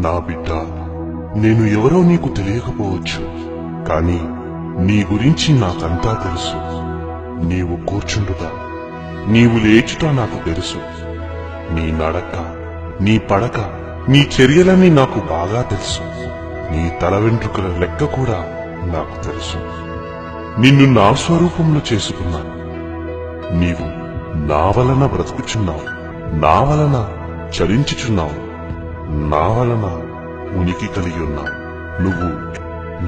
నా బిడ్డ, నేను ఎవరో నీకు తెలియకపోవచ్చు, కాని నీ గురించి నాకంతా తెలుసు. నీవు కూర్చుండుట, నీవు లేచుట నాకు తెలుసు. నీ నడక, నీ పడక, నీ చర్యలని నాకు బాగా తెలుసు. నీ తల వెంట్రుకల లెక్క కూడా నాకు తెలుసు. నిన్ను నా స్వరూపంలో చేసుకున్నాను. నీవు నా వలన బ్రతుకుచున్నావు, నా వలన చలించుచున్నావు, నా వలన ఉనికి కలిగి ఉన్నావు. నువ్వు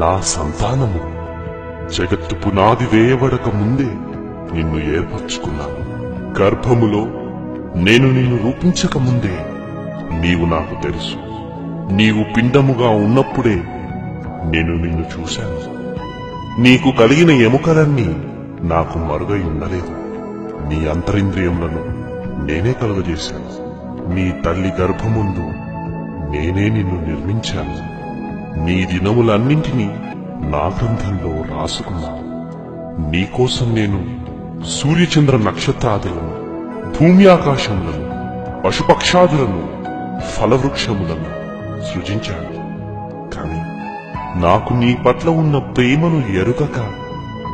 నా సంతానము. జగత్తు పునాది వేయబడక ముందే నిన్ను ఏర్పరచుకున్నాను. గర్భములో నేను నిన్ను రూపించక ముందే నీవు నాకు తెలుసు. నీవు పిండముగా ఉన్నప్పుడే నేను నిన్ను చూశాను. నీకు కలిగిన ఎముకలన్నీ నాకు మరుగై ఉండలేదు. నీ అంతరింద్రియములను నేనే కలుగజేశాను. నీ తల్లి గర్భముందు నేనే నిన్ను నిర్మించాను. నీ దినములన్నింటినీ నా గ్రంథంలో రాసుకున్నాను. నీకోసం నేను సూర్యచంద్ర నక్షత్రాదులను, భూమి ఆకాశములను, పశుపక్షాదులను, ఫలవృక్షములను సృజించాను. కాని నాకు నీ పట్ల ఉన్న ప్రేమను ఎరుగక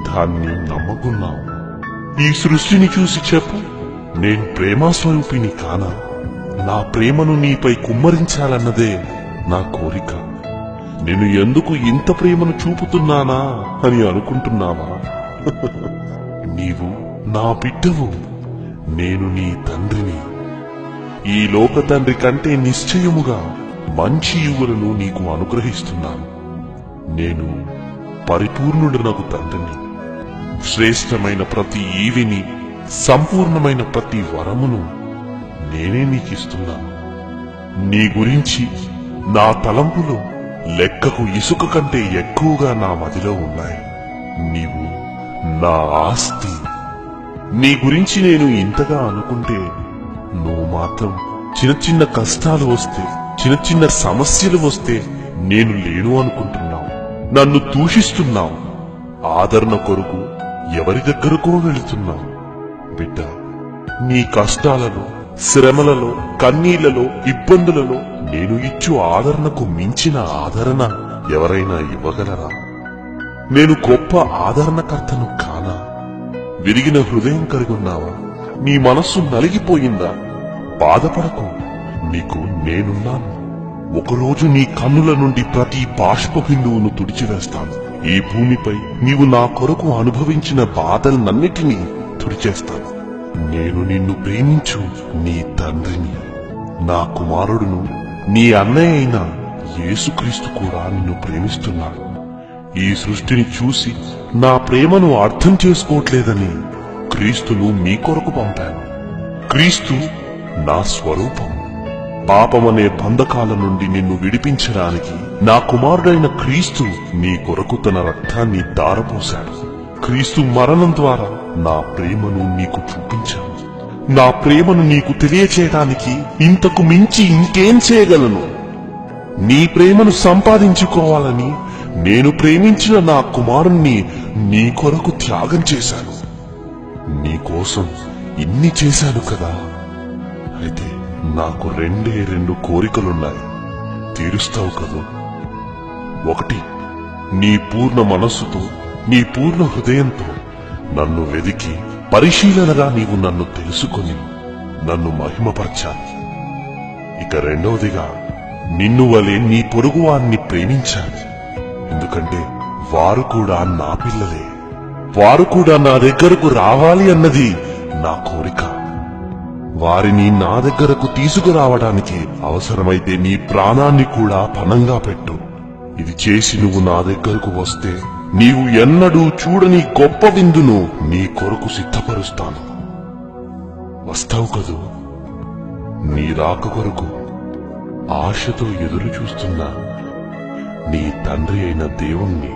దాన్ని నమ్మకున్నావు. ఈ సృష్టిని చూసి చెప్పు, నేను ప్రేమాస్వరూపిని కానా? నా ప్రేమను నీపై కుమ్మరించాలన్నదే నా కోరిక. నేను ఎందుకు ఇంత ప్రేమను చూపుతున్నానా అని అనుకుంటున్నావా? నీవు నా బిడ్డవు, నేను నీ తండ్రిని. ఈ లోక తండ్రి కంటే నిశ్చయముగా మంచి యువులను నీకు అనుగ్రహిస్తున్నాను. నేను పరిపూర్ణుడనగు తండ్రిని. శ్రేష్టమైన ప్రతి ఈవిని, సంపూర్ణమైన ప్రతి వరమును నేనే నీకిస్తున్నాను. నీ గురించి నా తలంపులు లెక్కకు ఇసుక కంటే ఎక్కువగా నా మదిలో ఉన్నాయి. నీవు నా ఆస్తి. నీ గురించి నేను ఇంతగా అనుకుంటే నువ్వు మాత్రం చిన్న చిన్న కష్టాలు వస్తే, చిన్న చిన్న సమస్యలు వస్తే నేను లేను అనుకుంటున్నావు. నన్ను దూషిస్తున్నావు. ఆదరణ కొరకు ఎవరి దగ్గరకో వెళుతున్నావు. బిడ్డ, నీ కష్టాలలో, శ్రమలలో, కన్నీళ్లలో, ఇబ్బందులలో నేను ఇచ్చు ఆదరణకు మించిన ఆదరణ ఎవరైనా ఇవ్వగలరా? నేను గొప్ప ఆదరణకర్తను కానా? విరిగిన హృదయం కలిగున్నావా? నీ మనస్సు నలిగిపోయిందా? బాధపడకు, నీకు నేనున్నాను. ఒకరోజు నీ కన్నుల నుండి ప్రతి బాష్ప బిందువును తుడిచివేస్తాను. ఈ భూమిపై నీవు నా కొరకు అనుభవించిన బాధలన్నిటినీ తుడిచేస్తాను. నేను నిన్ను ప్రేమించు నీ తండ్రిని. నా కుమారుడును, నీ అన్నయ్య అయిన యేసుక్రీస్తు కూడా నిన్ను ప్రేమిస్తున్నాడు. ఈ సృష్టిని చూసి నా ప్రేమను అర్థం చేసుకోవట్లేదని క్రీస్తును మీ కొరకు పంపాను. క్రీస్తు నా స్వరూపం. పాపమనే బంధకాల నుండి నిన్ను విడిపించడానికి నా కుమారుడైన క్రీస్తు నీ కొరకు తన రక్తాన్ని దారపోశాడు. క్రీస్తు మరణం ద్వారా నా ప్రేమను నీకు చూపించాను. నా ప్రేమను నీకు తెలియచేయడానికి ఇంతకు మించి ఇంకేం చేయగలను? నీ ప్రేమను సంపాదించుకోవాలని నేను ప్రేమించిన నా కుమారుణ్ణి నీ కొరకు త్యాగం చేశాను. నీకోసం ఇన్ని చేశాను కదా. అయితే నాకు రెండు కోరికలున్నాయి. తీరుస్తావు కదూ? ఒకటి, నీ పూర్ణ మనస్సుతో, నీ పూర్ణ హృదయంతో నన్ను వెదికి పరిశీలనగా నీవు నన్ను తెలుసుకొని నన్ను మహిమపరచాలి. ఇక రెండవదిగా, నిన్ను వలె నీ పొరుగువారిని ప్రేమించాలి. ఎందుకంటే వారు కూడా నా పిల్లలే. వారు కూడా నా దగ్గరకు రావాలి అన్నది నా కోరిక. వారిని నా దగ్గరకు తీసుకురావడానికి అవసరమైతే నీ ప్రాణాన్ని కూడా పణంగా పెట్టు. ఇది చేసి నువ్వు నా దగ్గరకు వస్తే నీవు ఎన్నడూ చూడని గొప్ప విందును నీ కొరకు సిద్ధపరుస్తాను. వస్తావు కదూ? నీ రాక కొరకు ఆశతో ఎదురు చూస్తున్నా నీ తండ్రి అయిన దేవుణ్ణి.